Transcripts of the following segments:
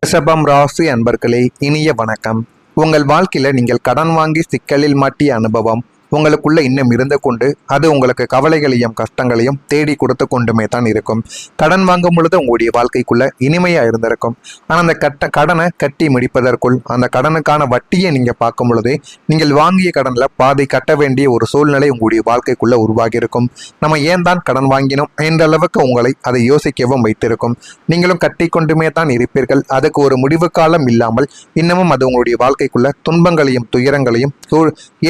ரிஷபம் ராசி அன்பர்களே, இனிய வணக்கம். உங்கள் வாழ்க்கையில நீங்கள் கடன் வாங்கி சிக்கலில் மாட்டிய அனுபவம் உங்களுக்குள்ள இன்னும் இருந்து கொண்டு அது உங்களுக்கு கவலைகளையும் கஷ்டங்களையும் தேடி கொடுத்து கொண்டுமே தான் இருக்கும். கடன் வாங்கும் பொழுது உங்களுடைய வாழ்க்கைக்குள்ள இனிமையா இருந்திருக்கும். ஆனால் அந்த கடனை கட்டி முடிப்பதற்குள் அந்த கடனுக்கான வட்டியை நீங்க பார்க்கும் பொழுதே நீங்கள் வாங்கிய கடன்ல பாதி கட்ட வேண்டிய ஒரு சூழ்நிலை உங்களுடைய வாழ்க்கைக்குள்ள உருவாகி இருக்கும். நம்ம ஏன் தான் கடன் வாங்கினோம் என்ற அளவுக்கு உங்களை அதை யோசிக்கவும் வைத்திருக்கும். நீங்களும் கட்டி கொண்டுமே தான் இருப்பீர்கள். அதுக்கு ஒரு முடிவு காலம் இல்லாமல் இன்னமும் அது உங்களுடைய வாழ்க்கைக்குள்ள துன்பங்களையும் துயரங்களையும்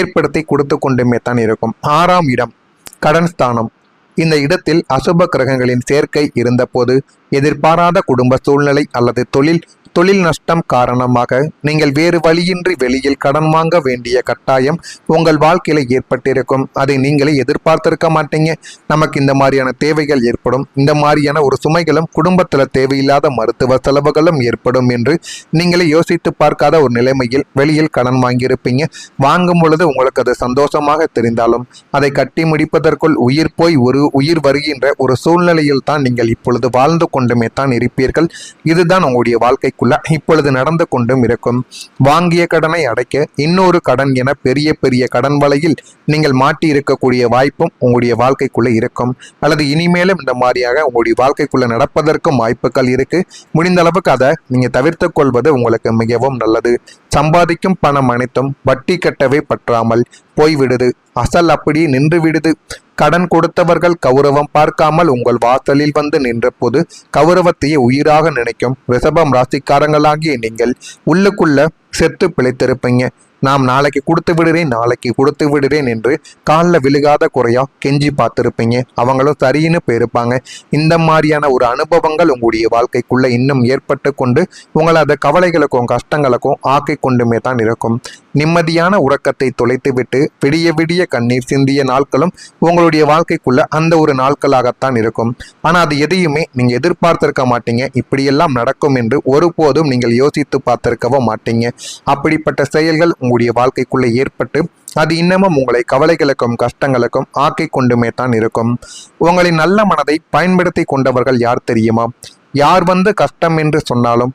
ஏற்படுத்தி கொடுத்து கொண்டுமே தான் இருக்கும். 6ஆம் இடம் கடன் ஸ்தானம். இந்த இடத்தில் அசுப கிரகங்களின் சேர்க்கை இருந்தபோது எதிர்பாராத குடும்ப சூழ்நிலை அல்லது தொழில் நஷ்டம் காரணமாக நீங்கள் வேறு வழியின்றி வெளியில் கடன் வாங்க வேண்டிய கட்டாயம் உங்கள் வாழ்க்கையில ஏற்பட்டிருக்கும். அதை நீங்களே எதிர்பார்த்திருக்க மாட்டீங்க. நமக்கு இந்த மாதிரியான தேவைகள் ஏற்படும், இந்த மாதிரியான ஒரு சுமைகளும் குடும்பத்துல தேவையில்லாத மருத்துவ செலவுகளும் ஏற்படும் என்று நீங்களே யோசித்து பார்க்காத ஒரு நிலைமையில் வெளியில் கடன் வாங்கியிருப்பீங்க. வாங்கும் பொழுது உங்களுக்கு அது சந்தோஷமாக தெரிந்தாலும் அதை கட்டி முடிப்பதற்குள் உயிர் போய் ஒரு உயிர் வருகின்ற ஒரு சூழ்நிலையில் தான் நீங்கள் இப்பொழுது வாழ்ந்து கொண்டுமே தான் இருப்பீர்கள். இதுதான் உங்களுடைய வாழ்க்கைக்குள்ள இப்பொழுது நடந்து கொண்டும் இருக்கும். வாங்கிய கடனை அடைக்க இன்னொரு கடன் என பெரிய பெரிய கடன் வலையில் நீங்கள் மாட்டி இருக்கக்கூடிய வாய்ப்பும் உங்களுடைய வாழ்க்கைக்குள்ள இருக்கும். அல்லது இனிமேலும் இந்த மாதிரியாக உங்களுடைய வாழ்க்கைக்குள்ள நடப்பதற்கும் வாய்ப்புகள் இருக்கு. முடிந்த அளவுக்கு அதை நீங்க தவிர்த்து கொள்வது உங்களுக்கு மிகவும் நல்லது. சம்பாதிக்கும் பணம் அனைத்தும் வட்டி கட்டவே பற்றாமல் போய்விடுது. அசல் அப்படியே நின்று விடுது. கடன் கொடுத்தவர்கள் கௌரவம் பார்க்காமல் உங்கள் வாசலில் வந்து நின்ற போது கௌரவத்தையே உயிராக நினைக்கும் ரிஷபம் ராசிக்காரங்களாகிய நீங்கள் உள்ளுக்குள்ள செத்து பிழைத்திருப்பீங்க. நாம் நாளைக்கு கொடுத்து விடுறேன் என்று காலில் விழுகாத குறையா கெஞ்சி பார்த்துருப்பீங்க. அவங்களும் சரின்னு போயிருப்பாங்க. இந்த மாதிரியான ஒரு அனுபவங்கள் உங்களுடைய வாழ்க்கைக்குள்ள இன்னும் ஏற்பட்டு கொண்டு உங்களை அதை கவலைகளுக்கும் கஷ்டங்களுக்கும் ஆக்கி கொண்டுமே தான் இருக்கும். நிம்மதியான உறக்கத்தை தொலைத்து விட்டு விடிய விடிய கண்ணீர் சிந்திய நாட்களும் உங்களுடைய வாழ்க்கைக்குள்ள அந்த ஒரு நாட்களாகத்தான் இருக்கும். ஆனால் அது எதையுமே நீங்க எதிர்பார்த்திருக்க மாட்டீங்க. இப்படியெல்லாம் நடக்கும் என்று ஒருபோதும் நீங்கள் யோசித்து பார்த்திருக்கவோ மாட்டீங்க. அப்படிப்பட்ட செயல்கள் உங்களுடைய வாழ்க்கைக்குள்ள ஏற்பட்டு அது இன்னமும் உங்களை கவலைகளுக்கும் கஷ்டங்களுக்கும் ஆக்கி கொண்டுமே தான் இருக்கும். உங்களின் நல்ல மனதை பயன்படுத்தி கொண்டவர்கள் யார் தெரியுமா? யார் வந்து கஷ்டம் என்று சொன்னாலும்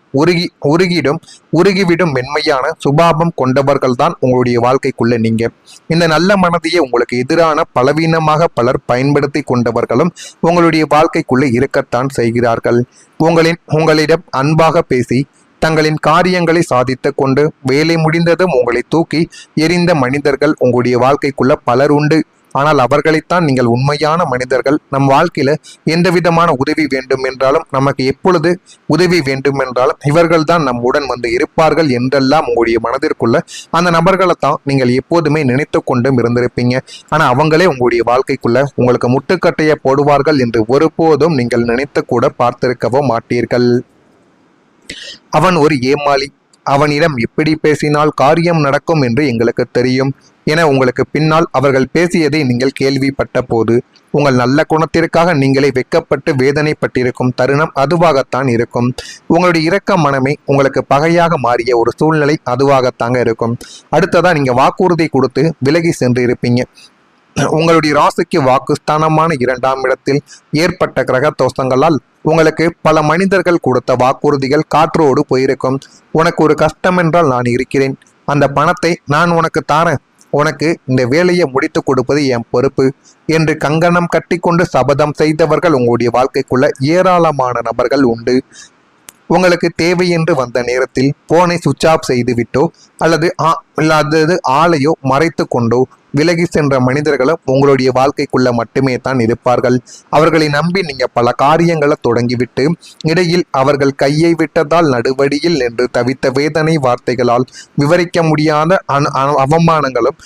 உருகிவிடும் மென்மையான சுபாவம் கொண்டவர்கள் தான் உங்களுடைய வாழ்க்கைக்குள்ள நீங்க. இந்த நல்ல மனதையே உங்களுக்கு எதிரான பலவீனமாக பலர் பயன்படுத்தி கொண்டவர்களும் உங்களுடைய வாழ்க்கைக்குள்ள இருக்கத்தான் செய்கிறார்கள். உங்களிடம் அன்பாக பேசி தங்களின் காரியங்களை சாதித்து கொண்டு வேலை முடிந்ததும் உங்களை தூக்கி எறிந்த மனிதர்கள் உங்களுடைய வாழ்க்கைக்குள்ள பலர் உண்டு. ஆனால் அவர்களைத்தான் நீங்கள் உண்மையான மனிதர்கள். நம் வாழ்க்கையில எந்த விதமான உதவி வேண்டும் என்றாலும், நமக்கு எப்பொழுது உதவி வேண்டும் என்றாலும் இவர்கள் தான் நம்முடன் வந்து இருப்பார்கள் என்றெல்லாம் உங்களுடைய மனதிற்குள்ள அந்த நபர்களை தான் நீங்கள் எப்போதுமே நினைத்து கொண்டும் இருந்திருப்பீங்க. ஆனா அவங்களே உங்களுடைய வாழ்க்கைக்குள்ள உங்களுக்கு முட்டுக்கட்டையை போடுவார்கள் என்று ஒருபோதும் நீங்கள் நினைத்து கூட பார்த்திருக்கவோ மாட்டீர்கள். அவன் ஒரு ஏமாளி, அவனிடம் எப்படி பேசினால் காரியம் நடக்கும் என்று எங்களுக்கு தெரியும் என உங்களுக்கு பின்னால் அவர்கள் பேசியதை நீங்கள் கேள்விப்பட்ட போது உங்கள் நல்ல குணத்திற்காக நீங்களே வெட்கப்பட்டு வேதனைப்பட்டிருக்கும் தருணம் அதுவாகத்தான் இருக்கும். உங்களுடைய இரக்க மனமே உங்களுக்கு பகையாக மாறிய ஒரு சூழ்நிலை அதுவாகத்தாங்க இருக்கும். அடுத்ததா நீங்க வாக்குறுதி கொடுத்து விலகி சென்று இருப்பீங்க. உங்களுடைய ராசிக்கு வாக்குஸ்தானமான 2ஆம் இடத்தில் ஏற்பட்ட கிரக தோஷங்களால் உங்களுக்கு பல மனிதர்கள் கொடுத்த வாக்குறுதிகள் காற்றோடு போயிருக்கும். உனக்கு ஒரு கஷ்டம் என்றால் நான் இருக்கிறேன், அந்த பணத்தை நான் உனக்கு தாரேன், உனக்கு இந்த வேலையை முடித்து கொடுப்பது என் பொறுப்பு என்று கங்கணம் கட்டி கொண்டு சபதம் செய்தவர்கள் உங்களுடைய வாழ்க்கைக்குள்ள ஏராளமான நபர்கள் உண்டு. உங்களுக்கு தேவை என்று வந்த நேரத்தில் போனை சுவிட்ச் ஆஃப் செய்து விட்டோ அல்லது ஆளையோ மறைத்து கொண்டோ விலகி சென்ற மனிதர்களும் உங்களுடைய வாழ்க்கைக்குள்ள மட்டுமே தான் இருப்பார்கள். அவர்களை நம்பி நீங்க பல காரியங்களை தொடங்கிவிட்டு இடையில் அவர்கள் கையை விட்டதால் நடுவடியில் என்று தவித்த வேதனை வார்த்தைகளால் விவரிக்க முடியாத அவமானங்களும்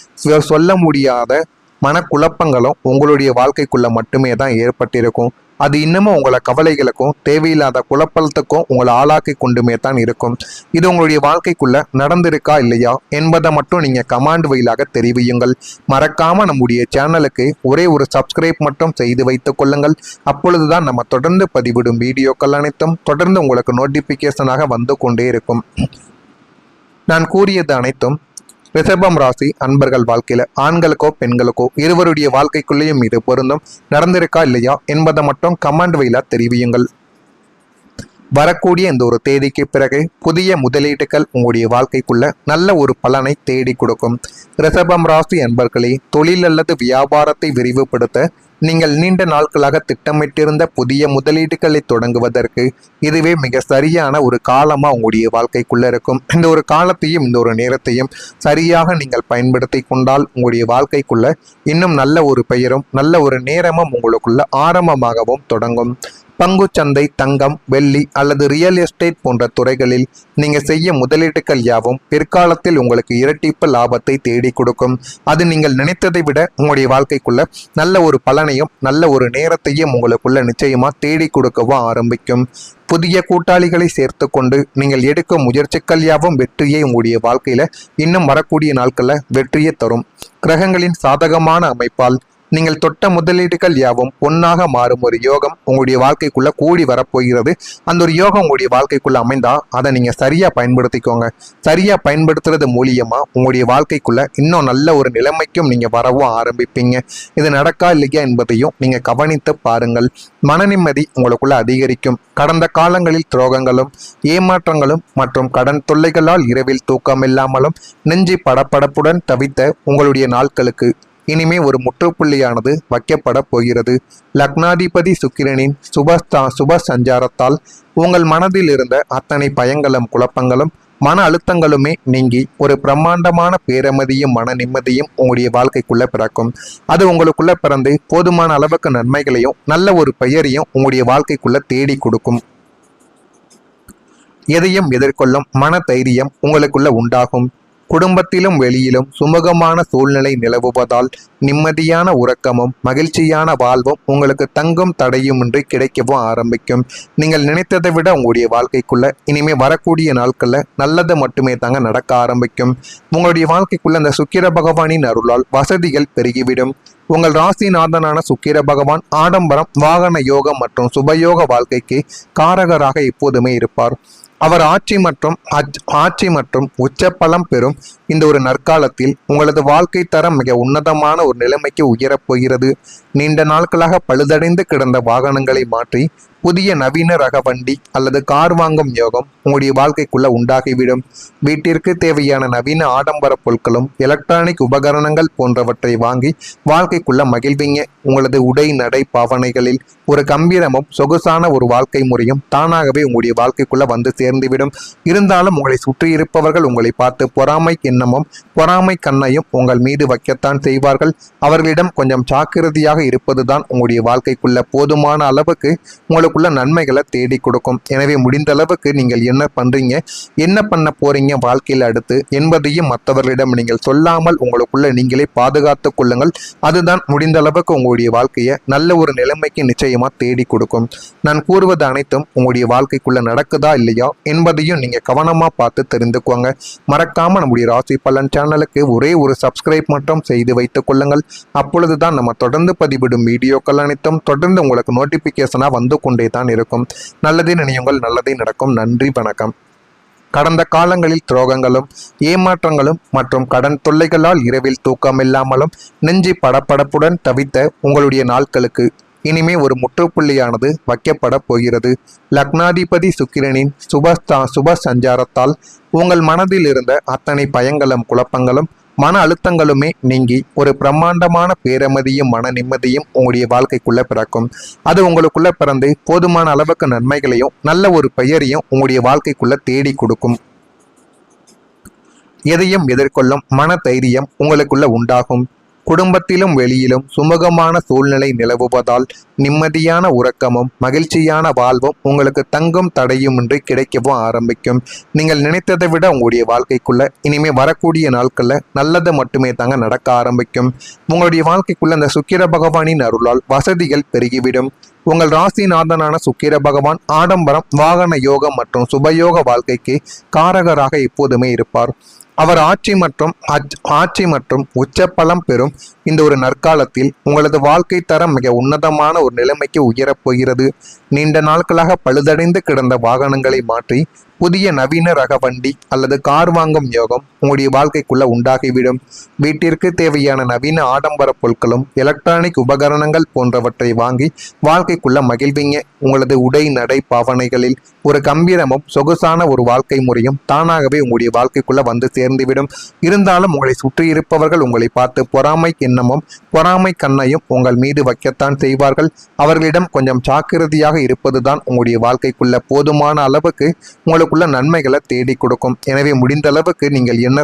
சொல்ல முடியாத மனக்குழப்பங்களும் உங்களுடைய வாழ்க்கைக்குள்ள மட்டுமே தான் ஏற்பட்டிருக்கும். அது இன்னமும் உங்களை கவலைகளுக்கும் தேவையில்லாத குழப்பத்துக்கும் உங்களை ஆளாக்கி கொண்டுமே தான் இருக்கும். இது உங்களுடைய வாழ்க்கைக்குள்ள நடந்திருக்கா இல்லையா என்பதை மட்டும் நீங்க கமாண்ட் வழியாக தெரிவியுங்கள். மறக்காம நம்முடைய சேனலுக்கு ஒரே ஒரு சப்ஸ்கிரைப் மட்டும் செய்து வைத்துக் கொள்ளுங்கள். அப்பொழுதுதான் நம்ம தொடர்ந்து பதிவிடும் வீடியோக்கள் அனைத்தும் தொடர்ந்து உங்களுக்கு நோட்டிபிகேஷனாக வந்து கொண்டே இருக்கும். நான் கூறியது அனைத்தும் ரிஷபம் ராசி அன்பர்கள் வாழ்க்கையில ஆண்களுக்கோ பெண்களுக்கோ இருவருடைய வாழ்க்கைக்குள்ளேயும் இது பொருந்தும். நடந்திருக்கா இல்லையா என்பதை மட்டும் கமெண்ட் வழியா தெரிவியுங்கள். வரக்கூடிய இந்த ஒரு தேதிக்கு பிறகு புதிய முதலீடுகள் உங்களுடைய வாழ்க்கைக்குள்ள நல்ல ஒரு பலனை தேடி கொடுக்கும். ரிஷபம் ராசி அன்பர்களே, தொழில் அல்லது வியாபாரத்தை விரிவுபடுத்த நீங்கள் நீண்ட நாட்களாக திட்டமிட்டிருந்த புதிய முதலீடுகளை தொடங்குவதற்கு இதுவே மிக சரியான ஒரு காலமா உங்களுடைய வாழ்க்கைக்குள்ள இருக்கும். இந்த ஒரு காலத்தையும் இந்த ஒரு நேரத்தையும் சரியாக நீங்கள் பயன்படுத்தி கொண்டால் உங்களுடைய வாழ்க்கைக்குள்ள இன்னும் நல்ல ஒரு பெயரும் நல்ல ஒரு நேரமும் உங்களுக்குள்ள ஆரம்பமாகவும் தொடங்கும். பங்குச்சந்தை, தங்கம், வெள்ளி அல்லது ரியல் எஸ்டேட் போன்ற துறைகளில் நீங்கள் செய்ய முதலீடுகள் யாவும் பிற்காலத்தில் உங்களுக்கு இரட்டிப்பு லாபத்தை தேடி கொடுக்கும். அது நீங்கள் நினைத்ததை விட உங்களுடைய வாழ்க்கைக்குள்ள நல்ல ஒரு பலனையும் நல்ல ஒரு நேரத்தையும் உங்களுக்குள்ள நிச்சயமா தேடி கொடுக்கவும் ஆரம்பிக்கும். புதிய கூட்டாளிகளை சேர்த்து கொண்டு நீங்கள் எடுக்கும் முயற்சிகள் யாவும் வெற்றியை உங்களுடைய வாழ்க்கையில இன்னும் வரக்கூடிய நாட்களில் வெற்றியை தரும். கிரகங்களின் சாதகமான அமைப்பால் நீங்கள் தொட்ட முதலீடுகள் யாவும் பொன்னாக மாறும் ஒரு யோகம் உங்களுடைய வாழ்க்கைக்குள்ள கூடி வரப்போகிறது. அந்த ஒரு யோகம் உங்களுடைய வாழ்க்கைக்குள்ள அமைந்தா அதை நீங்க சரியா பயன்படுத்திக்கோங்க. சரியா பயன்படுத்துறது மூலியமா உங்களுடைய வாழ்க்கைக்குள்ள இன்னும் நல்ல ஒரு நிலைமைக்கும் நீங்க வரவும் ஆரம்பிப்பீங்க. இது நடக்கா இல்லையா என்பதையும் நீங்க கவனித்து பாருங்கள். மன நிம்மதி உங்களுக்குள்ள அதிகரிக்கும். கடந்த காலங்களில் துரோகங்களும் ஏமாற்றங்களும் மற்றும் கடன் தொல்லைகளால் இரவில் தூக்கம் இல்லாமலும் நெஞ்சு படப்படப்புடன் தவித்த உங்களுடைய நாட்களுக்கு இனிமே ஒரு முற்றுப்புள்ளியானது வைக்கப்பட போகிறது. லக்னாதிபதி சுக்கிரனின் சுப சஞ்சாரத்தால் உங்கள் மனதில் இருந்த அத்தனை பயங்களும் குழப்பங்களும் மன அழுத்தங்களுமே நீங்கி ஒரு பிரம்மாண்டமான பேரமதியும் மன நிம்மதியும் உங்களுடைய வாழ்க்கைக்குள்ள பிறக்கும். அது உங்களுக்குள்ள பிறந்து போதுமான அளவுக்கு நன்மைகளையும் நல்ல ஒரு பெயரையும் உங்களுடைய வாழ்க்கைக்குள்ள தேடி கொடுக்கும். எதையும் எதிர்கொள்ளும் மன தைரியம் உங்களுக்குள்ள உண்டாகும். குடும்பத்திலும் வெளியிலும் சுமூகமான சூழ்நிலை நிலவுவதால் நிம்மதியான உறக்கமும் மகிழ்ச்சியான வாழ்வும் உங்களுக்கு தங்கும் தடையுமின்றி கிடைக்கவும் ஆரம்பிக்கும். நீங்கள் நினைத்ததை விட உங்களுடைய வாழ்க்கைக்குள்ள இனிமே வரக்கூடிய நாட்கள்ல நல்லது மட்டுமே தாங்க நடக்க ஆரம்பிக்கும். உங்களுடைய வாழ்க்கைக்குள்ள அந்த சுக்கிர பகவானின் அருளால் வசதிகள் பெருகிவிடும். உங்கள் ராசிநாதனான சுக்கிர பகவான் ஆடம்பரம், வாகன யோகம் மற்றும் சுபயோக வாழ்க்கைக்கு காரகராக எப்போதுமே இருப்பார். அவர் ஆட்சி மற்றும் உச்சப்பலம் பெறும் இந்த ஒரு நற்காலத்தில் உங்களது வாழ்க்கை தரம் மிக உன்னதமான ஒரு நிலைமைக்கு உயரப் போகிறது. நீண்ட நாட்களாக பழுதடைந்து கிடந்த வாகனங்களை மாற்றி புதிய நவீன ரக வண்டி அல்லது கார் வாங்கும் யோகம் உங்களுடைய வாழ்க்கைக்குள்ள உண்டாகிவிடும். வீட்டிற்கு தேவையான நவீன ஆடம்பர பொருட்களும் எலக்ட்ரானிக் உபகரணங்கள் போன்றவற்றை வாங்கி வாழ்க்கைக்குள்ள மகிழ்வீங்க. உங்களது உடை நடை பாவனைகளில் ஒரு கம்பீரமும் சொகுசான ஒரு வாழ்க்கை முறையும் தானாகவே உங்களுடைய வாழ்க்கைக்குள்ள வந்து சேர்ந்துவிடும். இருந்தாலும் உங்களை சுற்றி இருப்பவர்கள் உங்களை பார்த்து பொறாமை எண்ணமும் பொறாமை கண்ணையும் உங்கள் மீது வைக்கத்தான் செய்வார்கள். அவர்களிடம் கொஞ்சம் ஜாக்கிரதையாக இருப்பதுதான் உங்களுடைய வாழ்க்கைக்குள்ள போதுமான அளவுக்கு உங்களுக்குள்ள நன்மைகளை தேடி கொடுக்கும். எனவே முடிந்த அளவுக்கு நீங்கள் என்ன பண்றீங்க, என்ன பண்ண போறீங்க வாழ்க்கையில் அடுத்து என்பதையும் மற்றவர்களிடம் நீங்கள் சொல்லாமல் உங்களுக்குள்ள நீங்களே பாதுகாத்து கொள்ளுங்கள். அதுதான் முடிந்த அளவுக்கு உங்களுடைய வாழ்க்கையை நல்ல ஒரு நிலைமைக்கு நிச்சயமா தேடி கொடுக்கும். நான் கூறுவது அனைத்தும் உங்களுடைய வாழ்க்கைக்குள்ள நடக்குதா இல்லையா என்பதையும் நீங்க கவனமா பார்த்து தெரிந்துக்குவாங்க. மறக்காம நம்முடைய ராசி பலன் சேனலுக்கு ஒரே ஒரு சப்ஸ்கிரைப் மட்டும் செய்து வைத்துக் கொள்ளுங்கள். அப்பொழுதுதான் நம்ம தொடர்ந்து பதிவிடும் வீடியோக்கள் அனைத்தும் தொடர்ந்து உங்களுக்கு நோட்டிபிகேஷனா வந்து கொண்டே தான் இருக்கும். நல்லதே நினையுங்கள், நல்லதே நடக்கும். நன்றி, வணக்கம். கடந்த காலங்களில் துரோகங்களும் ஏமாற்றங்களும் மற்றும் கடன் தொல்லைகளால் இரவில் தூக்கம் இல்லாமலும் நெஞ்சு படப்படப்புடன் தவித்த உங்களுடைய நாட்களுக்கு இனிமே ஒரு முற்றுப்புள்ளியானது வைக்கப்பட போகிறது. லக்னாதிபதி சுக்கிரனின் சுப சஞ்சாரத்தால் உங்கள் மனதில் இருந்த அத்தனை பயங்களும் குழப்பங்களும் மன அழுத்தங்களுமே நீங்கி ஒரு பிரம்மாண்டமான பேரமதியும் மன நிம்மதியும் உங்களுடைய வாழ்க்கைக்குள்ள பிறக்கும். அது உங்களுக்குள்ள பிறந்து போதுமான அளவுக்கு நன்மைகளையும் நல்ல ஒரு பெயரையும் உங்களுடைய வாழ்க்கைக்குள்ள தேடி கொடுக்கும். எதையும் எதிர்கொள்ளும் மன தைரியம் உங்களுக்குள்ள உண்டாகும். குடும்பத்திலும் வெளியிலும் சுமூகமான சூழ்நிலை நிலவுவதால் நிம்மதியான உறக்கமும் மகிழ்ச்சியான வாழ்வும் உங்களுக்கு தங்கும் தடையுமின்றி கிடைக்கவும் ஆரம்பிக்கும். நீங்கள் நினைத்ததை விட உங்களுடைய வாழ்க்கைக்குள்ள இனிமே வரக்கூடிய நாட்கள்ல நல்லது மட்டுமே தாங்க நடக்க ஆரம்பிக்கும். உங்களுடைய வாழ்க்கைக்குள்ள அந்த சுக்கிர பகவானின் அருளால் வசதிகள் பெருகிவிடும். உங்கள் ராசிநாதனான சுக்கிர பகவான் ஆடம்பரம், வாகன யோகம் மற்றும் சுபயோக வாழ்க்கைக்கு காரகராக எப்போதுமே இருப்பார். அவர் ஆட்சி மற்றும் உச்சப்பலம் பெறும் இந்த ஒரு நற்காலத்தில் உங்களது வாழ்க்கை தரம் மிக உன்னதமான ஒரு நிலைமைக்கு உயரப் போகிறது. நீண்ட நாட்களாக பழுதடைந்து கிடந்த வாகனங்களை மாற்றி புதிய நவீன ரக வண்டி அல்லது கார் வாங்கும் யோகம் உங்களுடைய வாழ்க்கைக்குள்ள உண்டாகிவிடும். வீட்டிற்கு தேவையான நவீன ஆடம்பர பொருட்களும் எலக்ட்ரானிக் உபகரணங்கள் போன்றவற்றை வாங்கி வாழ்க்கைக்குள்ள மகிழ்வீங்க. உங்களது உடை நடை பாவனைகளில் ஒரு கம்பீரமும் சொகுசான ஒரு வாழ்க்கை முறையும் தானாகவே உங்களுடைய வாழ்க்கைக்குள்ள வந்து சேர்ந்துவிடும். இருந்தாலும் உங்களை சுற்றி இருப்பவர்கள் உங்களை பார்த்து பொறாமை எண்ணமும் பொறாமை கண்ணையும் உங்கள் மீது வைக்கத்தான் செய்வார்கள். அவர்களிடம் கொஞ்சம் ஜாக்கிரதையாக இருப்பதுதான் உங்களுடைய வாழ்க்கைக்குள்ள போதுமான அளவுக்கு உங்களுக்குள்ள நன்மைகளை தேடி கொடுக்கும். எனவே முடிந்த அளவுக்கு நீங்கள் என்ன